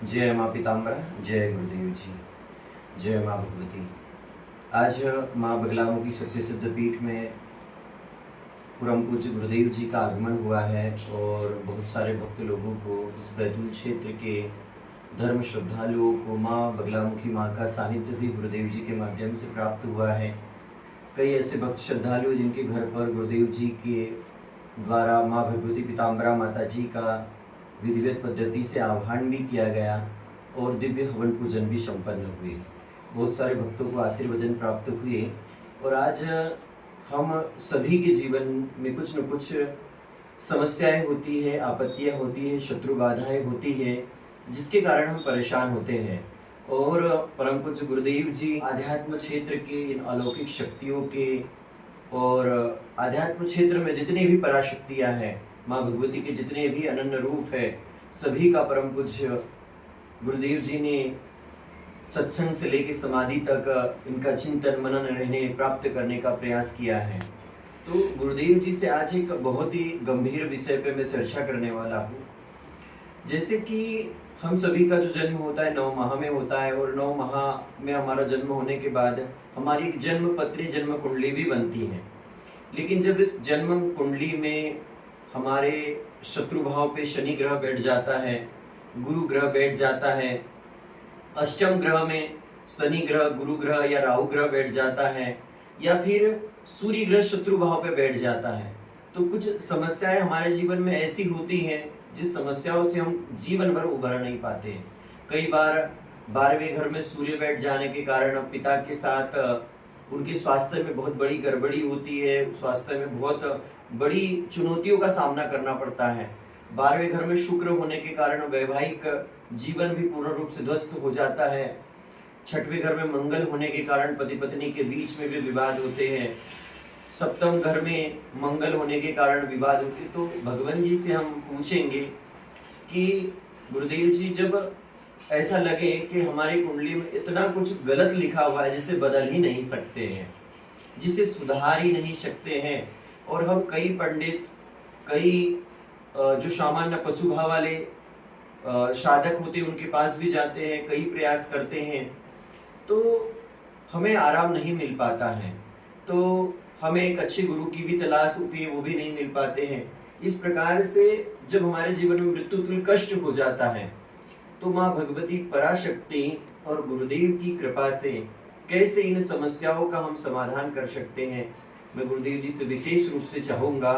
जय माँ पीताम्बरा, जय गुरुदेव जी, जय माँ भगवती। आज माँ बगलामुखी सत्य सिद्ध पीठ में परम पूज्य गुरुदेव जी का आगमन हुआ है और बहुत सारे भक्त लोगों को, इस बैतूल क्षेत्र के धर्म श्रद्धालुओं को माँ बगलामुखी माँ का सानिध्य भी गुरुदेव जी के माध्यम से प्राप्त हुआ है। कई ऐसे भक्त श्रद्धालु जिनके घर पर गुरुदेव जी के द्वारा माँ भगवती पीताम्बरा माता जी का विधिवत पद्धति से आह्वान भी किया गया और दिव्य हवन पूजन भी संपन्न हुए। बहुत सारे भक्तों को आशीर्वचन प्राप्त हुए और आज हम सभी के जीवन में कुछ न कुछ समस्याएं होती है, आपत्तियां होती है, शत्रु बाधाएं होती है, जिसके कारण हम परेशान होते हैं। और परम पूज्य गुरुदेव जी आध्यात्म क्षेत्र के इन अलौकिक शक्तियों के और आध्यात्म क्षेत्र में जितनी भी पराशक्तियां हैं, माँ भगवती के जितने भी अनन्य रूप है, सभी का परम पूज्य गुरुदेव जी ने सत्संग से लेकर समाधि तक इनका चिंतन मनन रहने प्राप्त करने का प्रयास किया है। तो गुरुदेव जी से आज एक बहुत ही गंभीर विषय पे मैं चर्चा करने वाला हूँ। जैसे कि हम सभी का जो जन्म होता है 9 माह में होता है और 9 माह में हमारा जन्म होने के बाद हमारी एक जन्म पत्री, जन्म कुंडली भी बनती है। लेकिन जब इस जन्म कुंडली में हमारे शत्रु भाव पे शनि ग्रह बैठ जाता है, गुरु ग्रह बैठ जाता है, अष्टम ग्रह में शनि ग्रह, गुरु ग्रह या राहु ग्रह बैठ जाता है, या फिर सूर्य ग्रह शत्रु भाव पे बैठ जाता है, तो कुछ समस्याएं हमारे जीवन में ऐसी होती हैं जिस समस्याओं से हम जीवन भर उभर नहीं पाते। कई बार 12वें घर में सूर्य बैठ जाने के कारण पिता के साथ उनके स्वास्थ्य में बहुत बड़ी गड़बड़ी होती है, स्वास्थ्य में बहुत बड़ी चुनौतियों का सामना करना पड़ता है। 12वें घर में शुक्र होने के कारण वैवाहिक जीवन भी पूर्ण रूप से ध्वस्त हो जाता है। 6वें घर में मंगल होने के कारण पति पत्नी के बीच में भी विवाद होते हैं। 7वें घर में मंगल होने के कारण विवाद होते। तो भगवान जी से हम पूछेंगे कि गुरुदेव जी, जब ऐसा लगे कि हमारी कुंडली में इतना कुछ गलत लिखा हुआ है जिसे बदल ही नहीं सकते हैं, जिसे सुधार ही नहीं सकते हैं, और हम कई पंडित, कई जो सामान्य पशु भाव वाले साधक होते हैं उनके पास भी जाते हैं, कई प्रयास करते हैं, तो हमें आराम नहीं मिल पाता है। तो हमें एक अच्छे गुरु की भी तलाश होती है, वो भी नहीं मिल पाते हैं। इस प्रकार से जब हमारे जीवन में मृत्यु तुल्य कष्ट हो जाता है, तो माँ भगवती पराशक्ति और गुरुदेव की कृपा से कैसे इन समस्याओं का हम समाधान कर सकते हैं, मैं गुरुदेव जी से विशेष रूप से चाहूंगा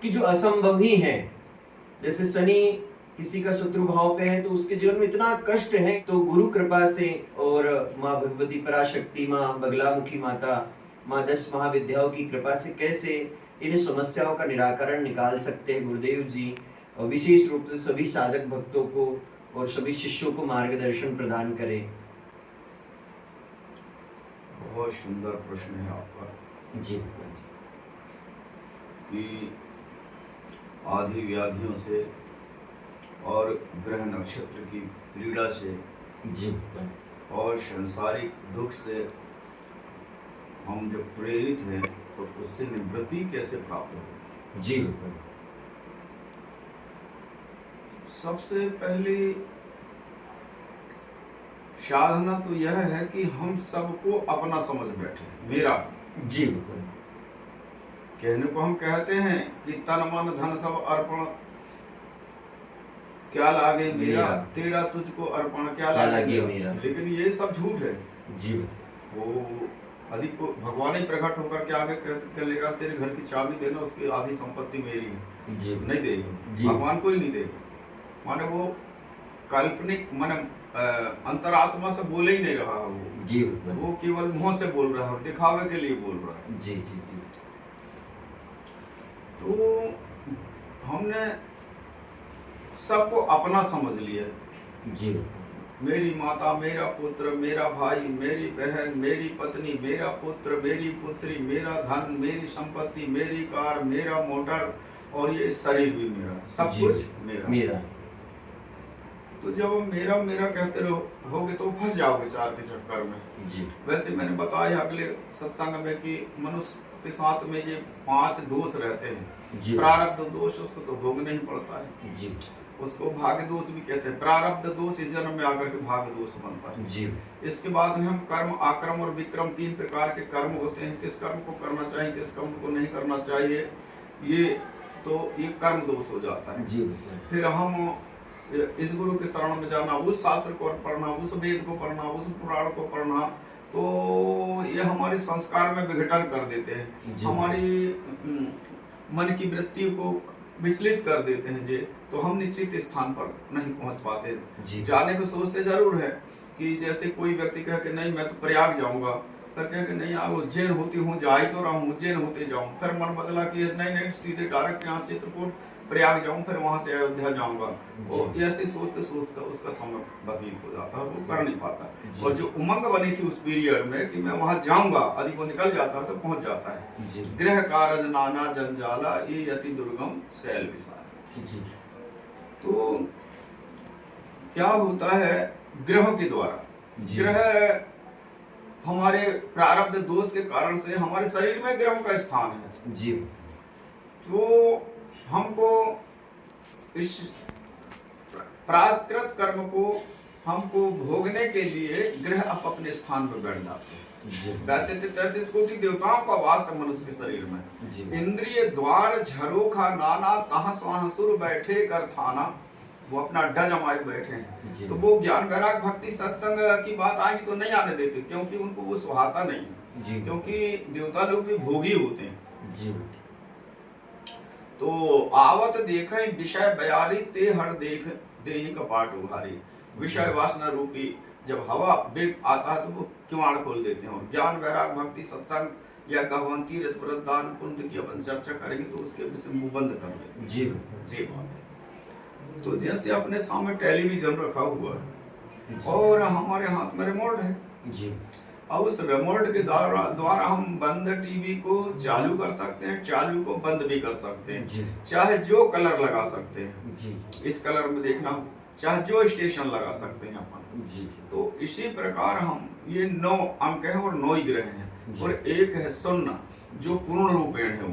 कि जो असंभव ही है, जैसे शनि किसी का शत्रु भाव पे है तो उसके जीवन में इतना कष्ट है, तो गुरु कृपा से और माँ भगवती पराशक्ति, माँ बगलामुखी माता, माँ 10 महाविद्याओं की कृपा से कैसे इन समस्याओं का निराकरण निकाल सकते हैं गुरुदेव जी, और विशेष रूप से सभी साधक भक्तों को और सभी शिष्यों को मार्गदर्शन प्रदान करें। बहुत सुंदर प्रश्न है आपका जी कि आदि व्याधियों से और ग्रह नक्षत्र की पीड़ा से जी और सांसारिक दुख से हम जब प्रेरित हैं तो उससे निवृत्ति कैसे प्राप्त हो। जी सबसे पहली साधना तो यह है कि हम सबको अपना समझ बैठे, मेरा। जी कहने को हम कहते हैं कि तन मन धन सब अर्पण क्या लागे मेरा, तेरा तुझको अर्पण क्या लागे मेरा। लेकिन ये सब झूठ है जी। वो अधिक भगवान ही प्रकट होकर के आगे कहेगा तेरे घर की चाबी देना, उसकी आधी संपत्ति मेरी है जी। नहीं देगा, भगवान को ही नहीं देगा। माने वो काल्पनिक, माने अंतरात्मा से बोले ही नहीं रहा वो जी, वो केवल मुंह से बोल रहा है, दिखावे के लिए बोल रहा है जी जी जी। तो हमने सबको अपना समझ लिया जी। मेरी माता, मेरा पुत्र, मेरा भाई, मेरी बहन, मेरी पत्नी, मेरा पुत्र, मेरी पुत्री, मेरा धन, मेरी संपत्ति, मेरी कार, मेरा मोटर और ये शरीर भी मेरा, सब कुछ मेरा। तो जब मेरा मेरा कहते रहोगे तो फंस जाओगे चार के चक्कर में जी। वैसे मैंने बताया अगले सत्संग में कि मनुष्य के साथ में ये 5 दोष रहते हैं। प्रारब्ध दोष, उसको तो भोगना ही पड़ता है जी। उसको भाग्य दोष भी कहते हैं। प्रारब्ध दोष इस जन्म में आकर के भाग्य दोष बनता है जी। इसके बाद में हम कर्म, आक्रम और विक्रम 3 प्रकार के कर्म होते हैं। किस कर्म को करना चाहिए, किस कर्म को नहीं करना चाहिए, ये कर्म दोष हो जाता है जी। फिर हम इस गुरु के शरण में जाना, उस शास्त्र को पढ़ना, उस वेद को पढ़ना, उस पुराण को पढ़ना, तो ये हमारे संस्कार में विघटन कर देते हैं, हमारी मन की वृत्ति को विचलित कर देते हैं जे, तो हम निश्चित स्थान पर नहीं पहुंच पाते। जाने को सोचते जरूर है कि जैसे कोई व्यक्ति कहे कि नहीं मैं तो प्रयाग जाऊंगा, फिर कहे कि नहीं यार उज्जैन होती हूँ, जा ही तो रहा हूँ, उज्जैन होते जाऊँ, फिर मन बदला कि नहीं सीधे डायरेक्ट यहाँ चित्रकूट प्रयाग जाऊं, फिर वहां से अयोध्या जाऊंगा। वो ऐसे सोचते सोचते उसका समय व्यतीत हो जाता है, वो कर नहीं पाता। और जो उमंग बनी थी उस पीरियड में कि मैं वहां जाऊंगा, यदि वो निकल जाता है तो पहुंच जाता है। गृह कारज नाना जंजाला, ये अति दुर्गम शैल विशाल। तो क्या होता है ग्रहों के द्वारा, ग्रह हमारे प्रारब्ध दोष के कारण से हमारे शरीर में ग्रहों का स्थान है जी। तो हमको इस प्राकृत कर्म को हमको भोगने के लिए ग्रह अपने स्थान पर बैठ जाते हैं। वैसे तो 33 कोटि देवताओं का वास है मनुष्य के शरीर में। इंद्रिय द्वार झरोखा नाना, तहाँ स्वाह सुर बैठे कर थाना, वो अपना अड्डा जमाए बैठे हैं। तो वो ज्ञान वैराग भक्ति सत्संग की बात आएगी तो नहीं आने देते, क्योंकि उनको वो सुहाता नहीं है, क्योंकि देवता लोग भी भोगी होते हैं। तो आवत देखे विषय बयारी, ते हर देख देही कपाट उघारी। विषय वासना रूपी जब हवा वेग आता है तो वो किवाड़ खोल देते हैं। और ज्ञान वैराग भक्ति सत्संग या गहवन तीर्थ व्रत दान पुण्य की अपन चर्चा करेंगे तो उसके विषय मुंह बंद कर देंगे। जी बात है। तो जैसे अपने सामने टेलीविजन रखा हुआ है और हमारे हाथ में रिमोट है जी। अब उस रिमोट के द्वारा हम बंद टीवी को चालू कर सकते हैं, चालू को बंद भी कर सकते हैं, चाहे जो कलर लगा सकते हैं जी। इस कलर में देखना, चाहे जो स्टेशन लगा सकते हैं अपन जी। तो इसी प्रकार हम ये 9 अंक हैं और 9 ग्रह हैं, और एक है शून्य जो पूर्ण रूपेण है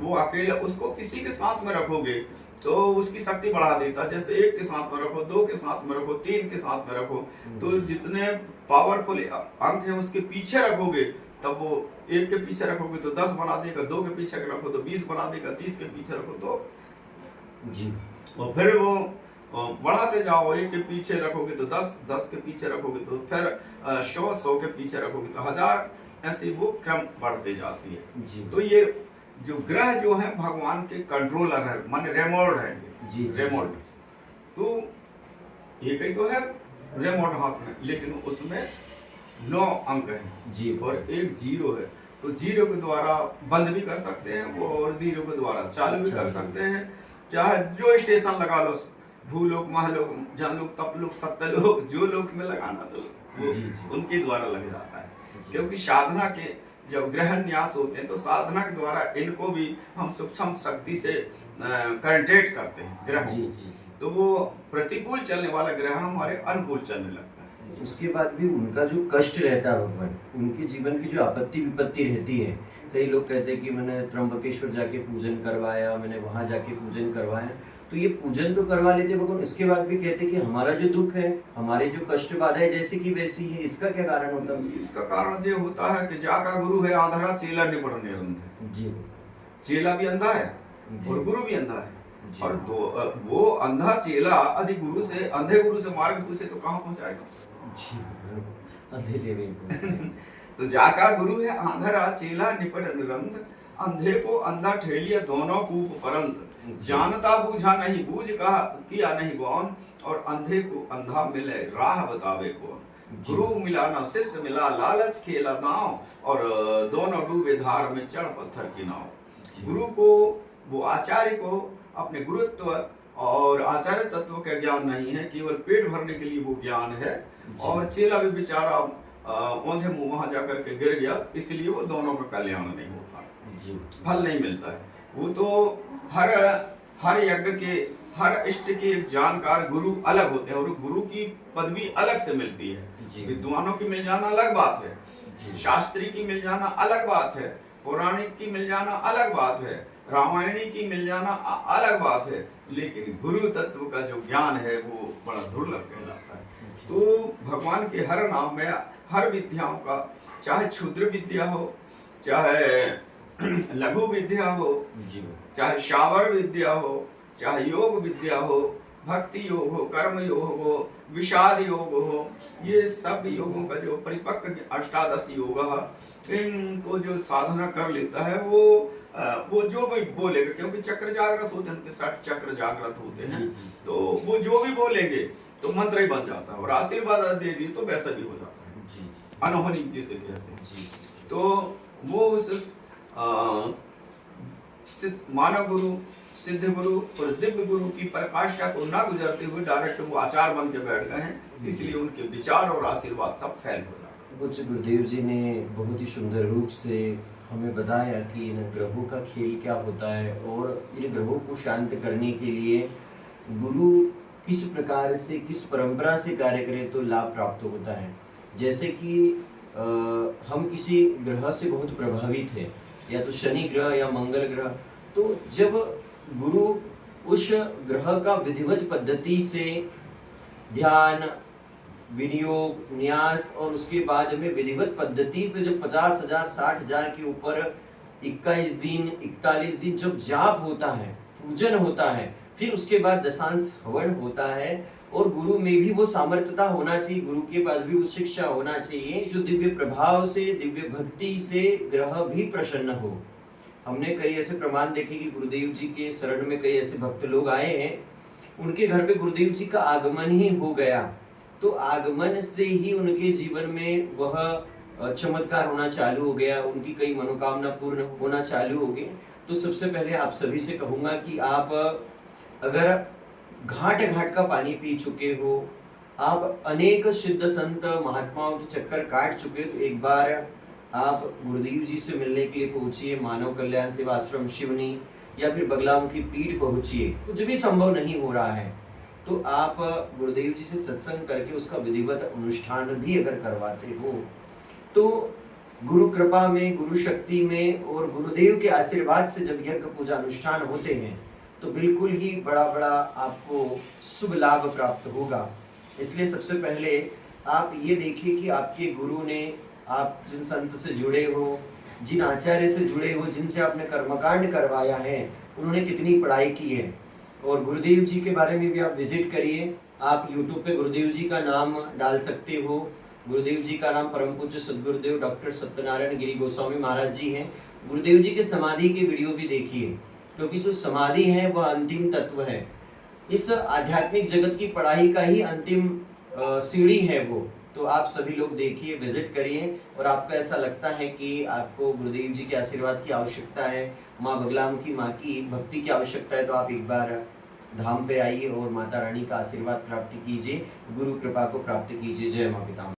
वो अकेला। उसको किसी के साथ में रखोगे तो उसकी शक्ति बढ़ा देता है। जैसे 1 के साथ में रखो, 2 के साथ में रखो, 3 के साथ में रखो, तो जितने पावरफुल अंक है उसके पीछे रखोगे, तब वो 1 के पीछे रखोगे तो 10 बना देगा, 2 के पीछे रखो तो 20 बना देगा, 30 के पीछे रखो तो जी। और फिर वो बढ़ाते जाओ, 1 के पीछे रखोगे तो 10, 10 के पीछे रखोगे तो फिर 100, 100 के पीछे रखोगे तो 1000, ऐसे वो क्रम बढ़ते जाती है जी। तो ये जो ग्रह जो है भगवान के कंट्रोलर है, माने रिमोट है जी। रिमोट तो एक ही तो है रिमोट हाथ में, लेकिन उसमें 9 अंक है जी और 1 0 है। तो 0 के द्वारा बंद भी कर सकते हैं वो, और 0 के द्वारा चालू भी कर सकते हैं। चाहे जो स्टेशन लगा लो, भूलोक, महलोक, जनलोक, तपलोक, सत्यलोक, जो लोक में लगाना तो वो उनके द्वारा लग जाता है। क्योंकि साधना के जब ग्रह न्यास होते हैं तो साधना के द्वारा इनको भी हम सूक्ष्म शक्ति से कंटेक्ट करते हैं ग्रह जी। तो वो प्रतिकूल चलने वाला ग्रह हमारे अनुकूल चलने लगता है। उसके बाद भी उनका जो कष्ट रहता है भगवान, उनके जीवन की जो आपत्ति विपत्ति रहती है, कई लोग कहते हैं कि मैंने त्र्यंबकेश्वर जाके पूजन करवाया, मैंने वहां जाके पूजन करवाया, तो ये पूजन तो करवा लेते भगवान, इसके बाद भी कहते कि हमारा जो दुख है, हमारे जो कष्ट बाधा है जैसी की वैसी है, इसका क्या कारण होता है? इसका कारण ये होता है कि जाका गुरु है आंधरा, चेला निपट निरंध जी। चेला भी अंधा है और गुरु भी अंधा है, और वो अंधा चेला यदि गुरु से, अंधे गुरु से मार्ग पूछे तो कहाँ पहुंचाएगा? तो जाका गुरु है आंधरा, चेला निपट निरंध, अंधे को अंधा ठेलिया, दोनों कूप परंत, जानता बूझा नहीं बूझ कहा किया नहीं गौन, और अंधे को अंधा मिले राह बतावे कौन। गुरु मिला ना शिष्य मिला, लालच खेला नाव, और दोनों डूबे धार में चढ़ पत्थर की नाव। गुरु को, वो आचार्य को अपने गुरुत्व और आचार्य तत्व का ज्ञान नहीं है, केवल पेट भरने के लिए वो ज्ञान है। और चेला भी बेचारा औंधे मुंह वहां जाकर के गिर गया, इसलिए वो दोनों का कल्याण नहीं होता, फल नहीं मिलता है। वो तो हर यज्ञ के, हर इष्ट के एक जानकार गुरु अलग होते हैं, और गुरु की पदवी अलग से मिलती है। विद्वानों की मिल जाना अलग बात है, शास्त्री की मिल जाना अलग बात है, पौराणिक की मिल जाना अलग बात है, रामायणी की मिल जाना अलग बात है, लेकिन गुरु तत्व का जो ज्ञान है वो बड़ा दुर्लभ कहलाता है। तो भगवान के हर नाम में हर विद्याओं का, चाहे क्षुद्र विद्या हो, चाहे लघु विद्या हो, चाहे शावर विद्या हो, चाहे योग विद्या हो, भक्ति योग हो, कर्म योग हो, विषाद योग हो, ये सब योगों का जो परिपक्व अष्टादश योग है, इनको जो साधना कर लेता है वो जो भी बोलेगा, क्योंकि चक्र जागृत होते हैं, उनके 60 चक्र जागृत होते हैं, तो वो जो भी बोलेंगे तो मंत्र ही बन जाता है, और आशीर्वाद दे दी तो वैसा भी हो जाता है, अनहोनी जिसे कहते हैं। तो वो उस मानव गुरु, सिद्ध गुरु और दिव्य गुरु की प्रकाष्ठा को ना गुजरते हुए डायरेक्ट वो आचार बन के बैठ गए हैं, इसलिए उनके विचार और आशीर्वाद सब फैल हो जाते हैं। पूज्य गुरुदेव जी ने बहुत ही सुंदर रूप से हमें बताया कि इन ग्रहों का खेल क्या होता है, और इन ग्रहों को शांत करने के लिए गुरु किस प्रकार से, किस परंपरा से कार्य करें तो लाभ प्राप्त होता है। जैसे कि हम किसी ग्रह से बहुत प्रभावित है, या तो शनि ग्रह या मंगल ग्रह, तो जब गुरु उस ग्रह का विधिवत पद्धति से ध्यान, विनियोग, न्यास और उसके बाद में विधिवत पद्धति से जब 50,000 60,000 के ऊपर 21 दिन 41 दिन जब जाप होता है, पूजन होता है, फिर उसके बाद दशांश हवन होता है, और गुरु में भी वो सामर्थ्यता होना चाहिए, गुरु के पास भी वो शिक्षा होना चाहिए जो दिव्य प्रभाव से, दिव्य भक्ति से ग्रह भी प्रसन्न हो। हमने कई ऐसे प्रमाण देखे कि गुरुदेव जी के शरण में कई ऐसे भक्त लोग आए हैं, उनके घर पे गुरुदेव जी का आगमन ही हो गया, तो आगमन से ही उनके जीवन में वह चमत्कार होना चालू हो गया, उनकी कई मनोकामना पूर्ण होना चालू हो गई। तो सबसे पहले आप सभी से कहूँगा कि आप अगर घाट घाट का पानी पी चुके हो, आप अनेक सिद्ध संत महात्माओं के चक्कर काट चुके हो, तो एक बार आप गुरुदेव जी से मिलने के लिए पहुंचिए, मानव कल्याण सेवा आश्रम शिवनी या फिर बगलामुखी पीठ पहुंचिए। कुछ भी संभव नहीं हो रहा है तो आप गुरुदेव जी से सत्संग करके उसका विधिवत अनुष्ठान भी अगर करवाते हो, तो गुरु कृपा में, गुरु शक्ति में और गुरुदेव के आशीर्वाद से जब यज्ञ पूजा अनुष्ठान होते हैं तो बिल्कुल ही बड़ा बड़ा आपको शुभ लाभ प्राप्त होगा। इसलिए सबसे पहले आप ये देखिए कि आपके गुरु ने, आप जिन संत से जुड़े हो, जिन आचार्य से जुड़े हो, जिनसे आपने कर्मकांड करवाया है, उन्होंने कितनी पढ़ाई की है। और गुरुदेव जी के बारे में भी आप विजिट करिए। आप यूट्यूब पे गुरुदेव जी का नाम डाल सकते हो। गुरुदेव जी का नाम परम पूज्य सद्गुरुदेव डॉक्टर सत्यनारायण गिरी गोस्वामी महाराज जी हैं। गुरुदेव जी के समाधि के वीडियो भी देखिए, क्योंकि जो समाधि है वह अंतिम तत्व है। इस आध्यात्मिक जगत की पढ़ाई का ही अंतिम सीढ़ी है वो। तो आप सभी लोग देखिए, विजिट करिए, और आपको ऐसा लगता है कि आपको गुरुदेव जी के आशीर्वाद की आवश्यकता है, माँ बगलामुखी माँ की भक्ति की आवश्यकता है, तो आप एक बार धाम पे आइए और माता रानी का आशीर्वाद प्राप्त कीजिए, गुरु कृपा को प्राप्त कीजिए। जय माँ पितामह।